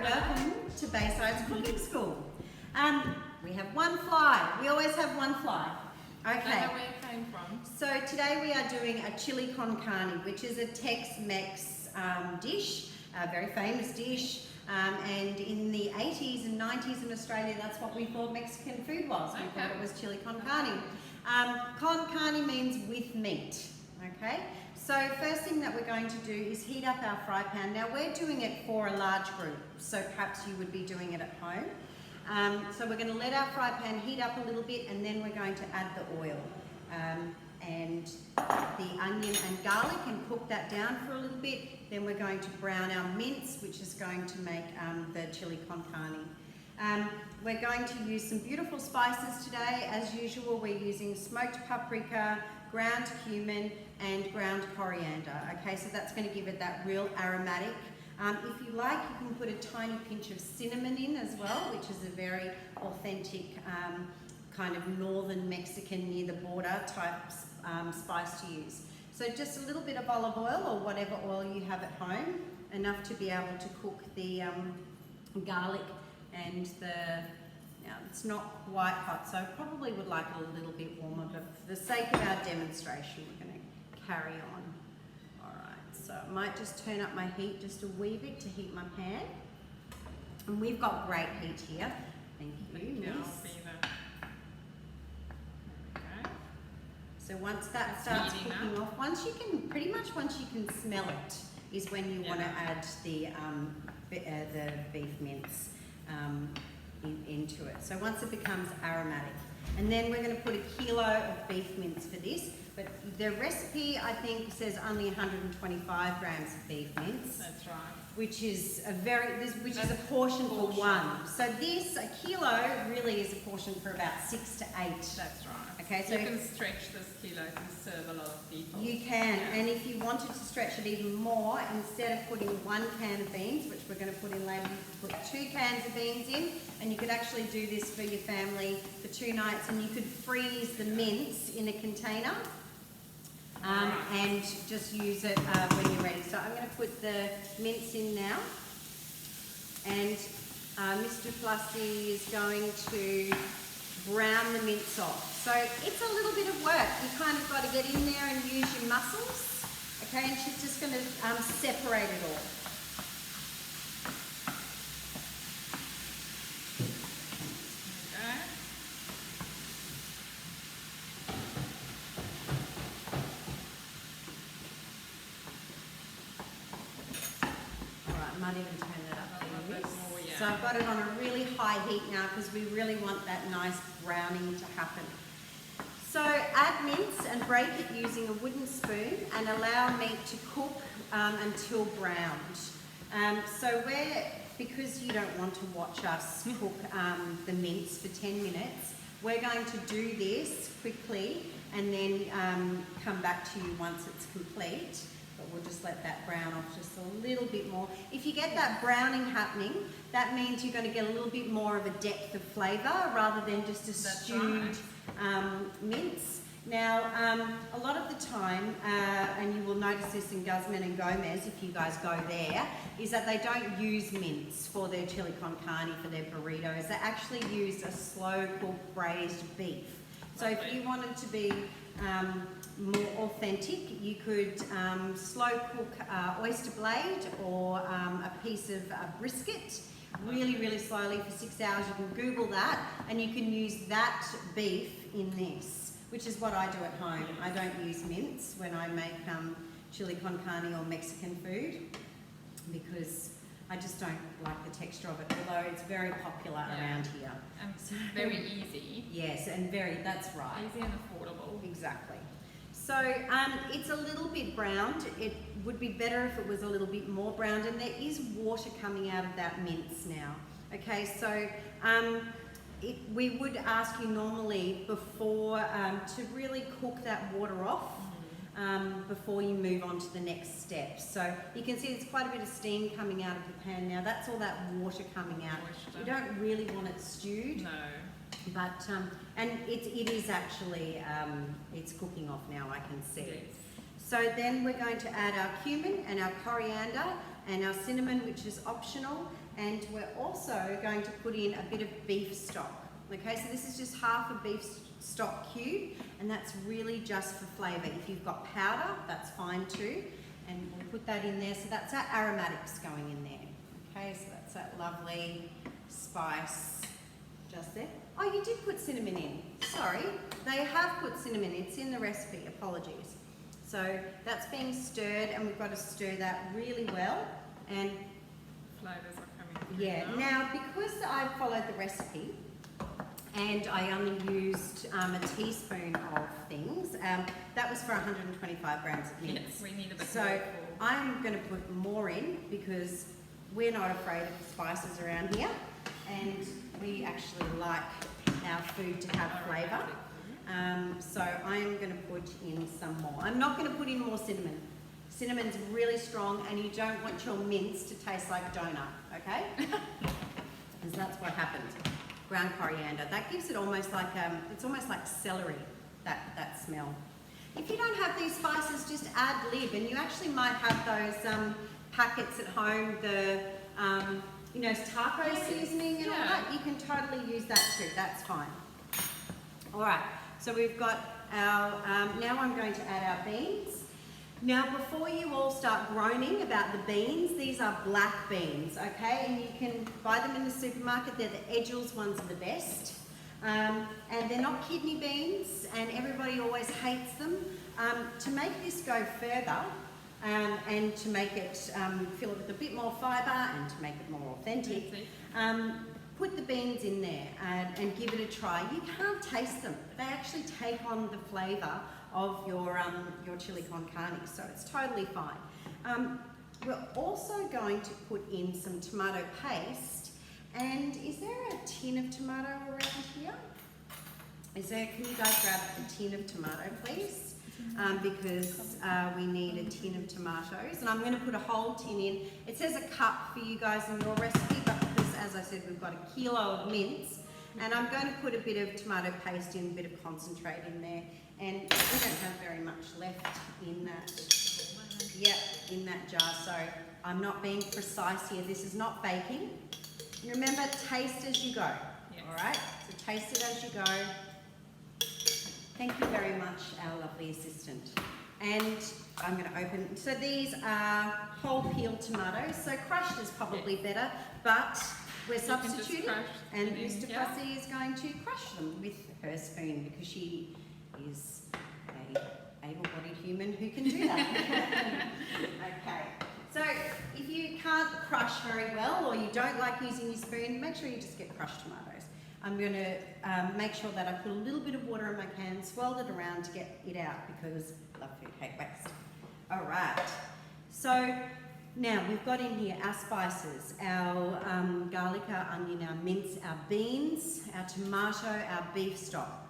welcome to Bayside's Cooking School. We have one fly. We always have one fly. Okay. Is that where it came from? So today we are doing a chili con carne, which is a Tex-Mex dish, a very famous dish. And in the 80s and 90s in Australia, that's what we thought Mexican food was. We thought it was chili con carne. Con carne means with meat. Okay. So first thing that we're going to do is heat up our fry pan. Now we're doing it for a large group, so perhaps you would be doing it at home. So we're going to let our fry pan heat up a little bit, and then we're going to add the oil and the onion and garlic and cook that down for a little bit. Then we're going to brown our mince, which is going to make the chili con carne. We're going to use some beautiful spices today. As usual, we're using smoked paprika, ground cumin and ground coriander. Okay, so that's going to give it that real aromatic. If you like, you can put a tiny pinch of cinnamon in as well, which is a very authentic kind of northern Mexican near the border type spice to use. So just a little bit of olive oil or whatever oil you have at home, enough to be able to cook the garlic and now it's not quite hot, so I probably would like it a little bit warmer, but for the sake of our demonstration, we're going to carry on. Alright, so I might just turn up my heat just a wee bit to heat my pan. And we've got great heat here. Thank you, Miss. Okay. So once that starts cooking off, once you can smell it, is when you want to add the beef mince into it. So once it becomes aromatic, and then we're going to put a kilo of beef mince for this. But the recipe, I think, says only 125 grams of beef mince. That's right. Which is a portion for one. So a kilo really is a portion for about 6 to 8. That's right. Okay, so you can stretch this kilo to serve a lot of people. You can, and if you wanted to stretch it even more, instead of putting 1 can of beans, which we're going to put in later, you could put 2 cans of beans in, and you could actually do this for your family for 2 nights, and you could freeze the mince in a container. And just use it when you're ready. So I'm going to put the mince in now, and Mr. Flussy is going to brown the mince off. So it's a little bit of work. You kind of got to get in there and use your muscles. Okay, and she's just going to separate it all. Might even turn that up a little bit. So I've got it on a really high heat now because we really want that nice browning to happen. So add mince and break it using a wooden spoon and allow meat to cook until browned. Because you don't want to watch us cook the mince for 10 minutes, we're going to do this quickly and then come back to you once it's complete. We'll just let that brown off just a little bit more. If you get that browning happening, that means you're going to get a little bit more of a depth of flavour rather than just a stewed mince. Now, a lot of the time, and you will notice this in Guzman and Gomez if you guys go there, is that they don't use mince for their chili con carne, for their burritos. They actually use a slow-cooked braised beef. So if you wanted to be more authentic, you could slow cook oyster blade or a piece of brisket really, really slowly for 6 hours. You can Google that, and you can use that beef in this, which is what I do at home. I don't use mince when I make chili con carne or Mexican food because I just don't like the texture of it, although it's very popular around here. And very easy. Yes, and that's right. Easy and affordable. Exactly. So it's a little bit browned. It would be better if it was a little bit more browned, and there is water coming out of that mince now. Okay, so we would ask you normally before to really cook that water off before you move on to the next step. So you can see there's quite a bit of steam coming out of the pan now. That's all that water coming out. You don't really want it stewed. No. But, and it is actually, it's cooking off now, I can see. Yes. So then we're going to add our cumin and our coriander. and our cinnamon, which is optional, and we're also going to put in a bit of beef stock. Okay, so this is just half a beef stock cube, and that's really just for flavour. If you've got powder, that's fine too, and we'll put that in there. So that's our aromatics going in there. Okay, so that's that lovely spice just there. Oh, you did put cinnamon in. Sorry, they have put cinnamon. It's in the recipe. Apologies. So that's being stirred, and we've got to stir that really well. And Flavours are coming through yeah, now because I followed the recipe and I only used a teaspoon of things, that was for 125 grams of mince. Yes, we need a bit So more. I'm going to put more in because we're not afraid of the spices around here, and we actually like our food to have flavour. So I'm going to put in some more. I'm not going to put in more cinnamon. Cinnamon's really strong, and you don't want your mince to taste like donut, okay? Because that's what happens. Ground coriander. That gives it almost like, it's almost like celery, that smell. If you don't have these spices, just add lib, and you actually might have those packets at home, the you know, taco seasoning and all that. You can totally use that too. That's fine. All right. So we've got our. Now I'm going to add our beans. Now, before you all start groaning about the beans, these are black beans, okay? And you can buy them in the supermarket. They're the Edgel's ones are the best. And they're not kidney beans, and everybody always hates them. To make this go further, and to make it fill it with a bit more fibre and to make it more authentic, put the beans in there and give it a try. You can't taste them, but they actually take on the flavour of your chili con carne, so it's totally fine. We're also going to put in some tomato paste, and is there a tin of tomato around here? Can you guys grab a tin of tomato, please? Because we need a tin of tomatoes, and I'm going to put a whole tin in. It says a cup for you guys in your recipe, but because, as I said, we've got a kilo of mince, and I'm going to put a bit of tomato paste in, a bit of concentrate in there, and we don't have very much left in that. Yep, in that jar. So I'm not being precise here. This is not baking. Remember, taste as you go. Yes. All right. So taste it as you go. Thank you very much, our lovely assistant. And I'm going to open. So these are whole peeled tomatoes. So crushed is probably better, but we're substituting. And Mr. Fussy is going to crush them with her spoon because she is a able-bodied human who can do that. Okay. So if you can't crush very well, or you don't like using your spoon, make sure you just get crushed tomatoes. I'm going to make sure that I put a little bit of water in my can, swirl it around to get it out because I love food, hate waste. All right. So now we've got in here our spices, our garlic, our onion, our mince, our beans, our tomato, our beef stock.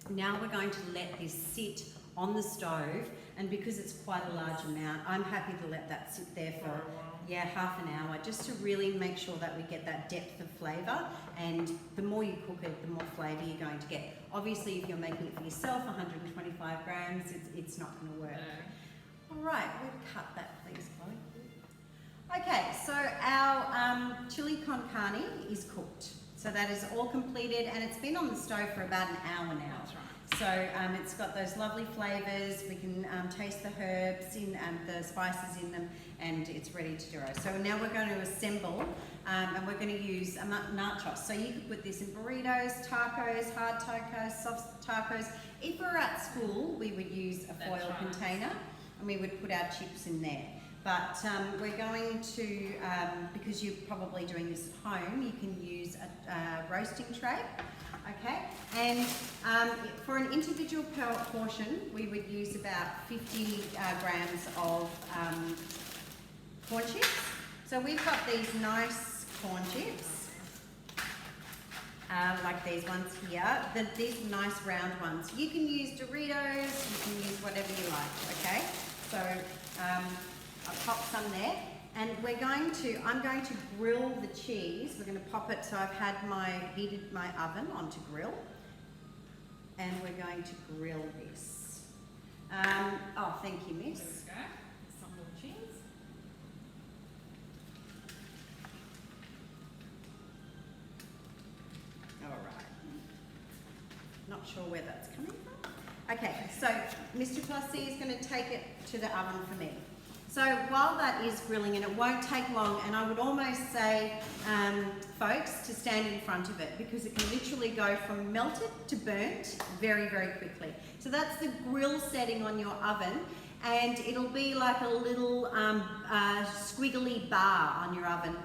Now we're going to let this sit on the stove, and because it's quite a large amount, I'm happy to let that sit there for half an hour, just to really make sure that we get that depth of flavour, and the more you cook it, the more flavour you're going to get. Obviously, if you're making it for yourself, 125 grams, it's not going to work. All right, we'll cut that please, Chloe. Okay, so our chili con carne is cooked. So that is all completed, and it's been on the stove for about an hour now. That's right. So it's got those lovely flavours. We can taste the herbs in and the spices in them, and it's ready to go. So now we're going to assemble, and we're going to use nachos. So you could put this in burritos, tacos, hard tacos, soft tacos. If we're at school, we would use a foil container, and we would put our chips in there. But we're going to, because you're probably doing this at home, you can use a roasting tray, okay? And for an individual portion, we would use about 50 grams of corn chips. So we've got these nice corn chips, like these ones here, these nice round ones. You can use Doritos, you can use whatever you like, okay? So I'll pop some there, and I'm going to grill the cheese. We're going to pop it, so I've heated my oven onto grill, and we're going to grill this. Oh, thank you, miss. There we go. Some more cheese. not sure where that's coming from. Okay, so Mr. Plus C is going to take it to the oven for me. So while that is grilling, and it won't take long, and I would almost say, folks, to stand in front of it, because it can literally go from melted to burnt very, very quickly. So that's the grill setting on your oven, and it'll be like a little squiggly bar on your oven.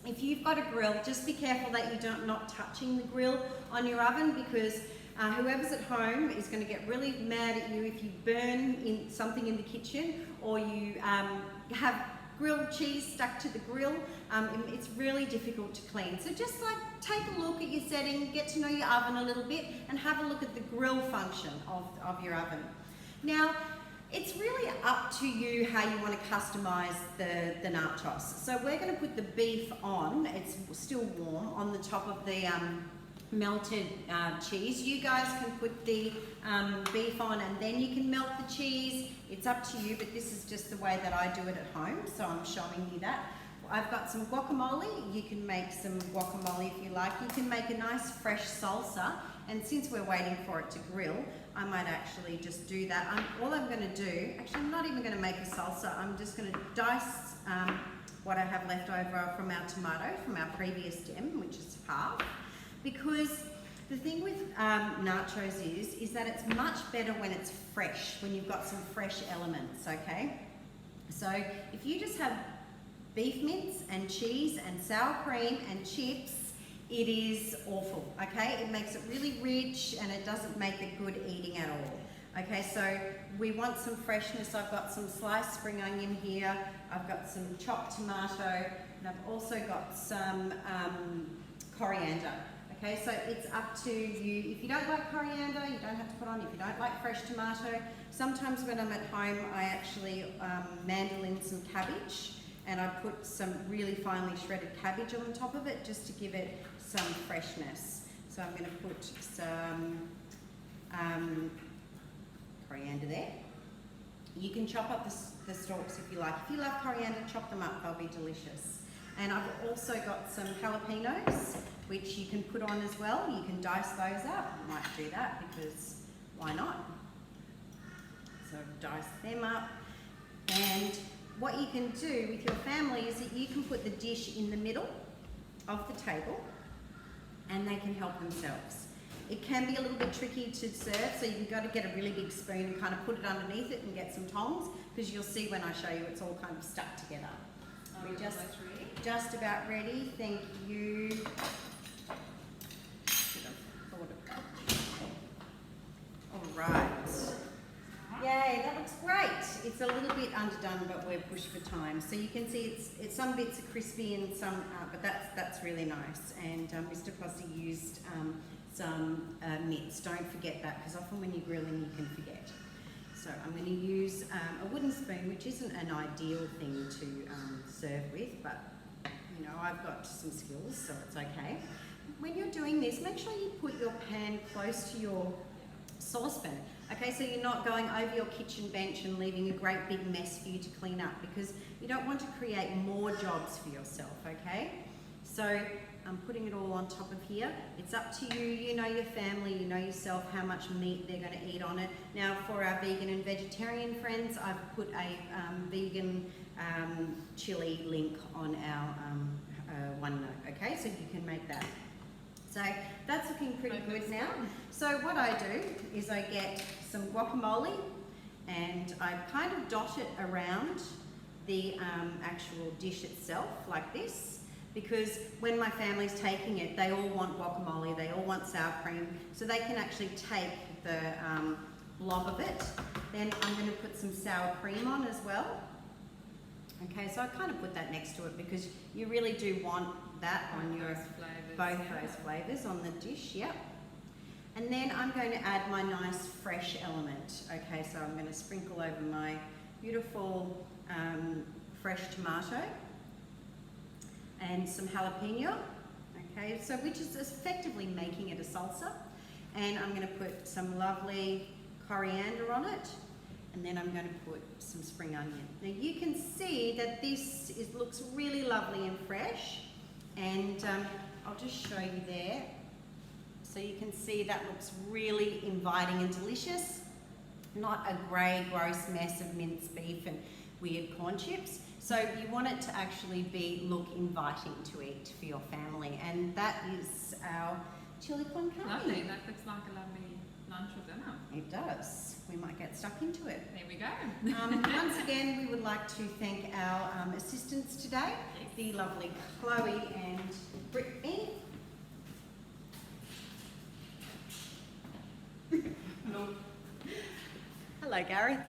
If you've got a grill, just be careful that you're not touching the grill on your oven, because whoever's at home is going to get really mad at you if you burn something in the kitchen, or you have grilled cheese stuck to the grill. It's really difficult to clean. So just like take a look at your setting, get to know your oven a little bit, and have a look at the grill function of your oven. Now, it's really up to you how you want to customize the nachos. So we're going to put the beef on, it's still warm, on the top of the melted cheese. You guys can put the beef on and then you can melt the cheese. It's up to you, but this is just the way that I do it at home, so I'm showing you that. I've got some guacamole. You can make some guacamole if you like. You can make a nice fresh salsa, and since we're waiting for it to grill, I might actually just do that. All I'm going to do, actually I'm not even going to make a salsa, I'm just going to dice what I have left over from our tomato from our previous stem, which is half. Because the thing with nachos is that it's much better when it's fresh, when you've got some fresh elements, okay? So if you just have beef mince and cheese and sour cream and chips, it is awful, okay? It makes it really rich and it doesn't make it good eating at all. Okay, so we want some freshness. I've got some sliced spring onion here, I've got some chopped tomato, and I've also got some coriander. Okay, so it's up to you. If you don't like coriander, you don't have to put on. If you don't like fresh tomato, sometimes when I'm at home, I actually mandolin some cabbage, and I put some really finely shredded cabbage on the top of it just to give it some freshness. So I'm going to put some coriander there. You can chop up the stalks if you like. If you love coriander, chop them up, they'll be delicious. And I've also got some jalapenos, which you can put on as well. You can dice those up. I might do that because why not? So dice them up. And what you can do with your family is that you can put the dish in the middle of the table and they can help themselves. It can be a little bit tricky to serve, so you've got to get a really big spoon and kind of put it underneath it and get some tongs, because you'll see when I show you it's all kind of stuck together. We're just about ready. Thank you. Should have thought of that. All right. Yay, that looks great. It's a little bit underdone, but we're pushed for time. So you can see it's some bits are crispy and some aren't, but that's really nice. And Mr. Posse used some mitts. Don't forget that, because often when you're grilling you can forget. So I'm going to use a wooden spoon, which isn't an ideal thing to serve with, but you know, I've got some skills, so it's okay. When you're doing this, make sure you put your pan close to your saucepan. Okay, so you're not going over your kitchen bench and leaving a great big mess for you to clean up, because you don't want to create more jobs for yourself, okay? So I'm putting it all on top of here. It's up to you. You know your family, you know yourself how much meat they're going to eat on it. Now for our vegan and vegetarian friends, I've put a vegan chili link on our OneNote, okay? So you can make that. So that's looking pretty good now. So what I do is I get some guacamole and I kind of dot it around the actual dish itself like this, because when my family's taking it, they all want guacamole, they all want sour cream, so they can actually take the blob of it. Then I'm going to put some sour cream on as well. Okay, so I kind of put that next to it because you really do want that on your both those flavours on the dish, yep. And then I'm going to add my nice fresh element. Okay, so I'm going to sprinkle over my beautiful fresh tomato and some jalapeno. Okay, so which is effectively making it a salsa. And I'm going to put some lovely coriander on it. And then I'm going to put some spring onion. Now you can see that this looks really lovely and fresh. And I'll just show you there. So you can see that looks really inviting and delicious. Not a grey, gross mess of minced beef and weird corn chips. So you want it to actually look inviting to eat for your family. And that is our chili con carne. Lovely. That looks like a lovely lunch or dinner. It does. We might get stuck into it. There we go. Once again, we would like to thank our assistants today, the lovely Chloe and Brittany. Hello, Gareth.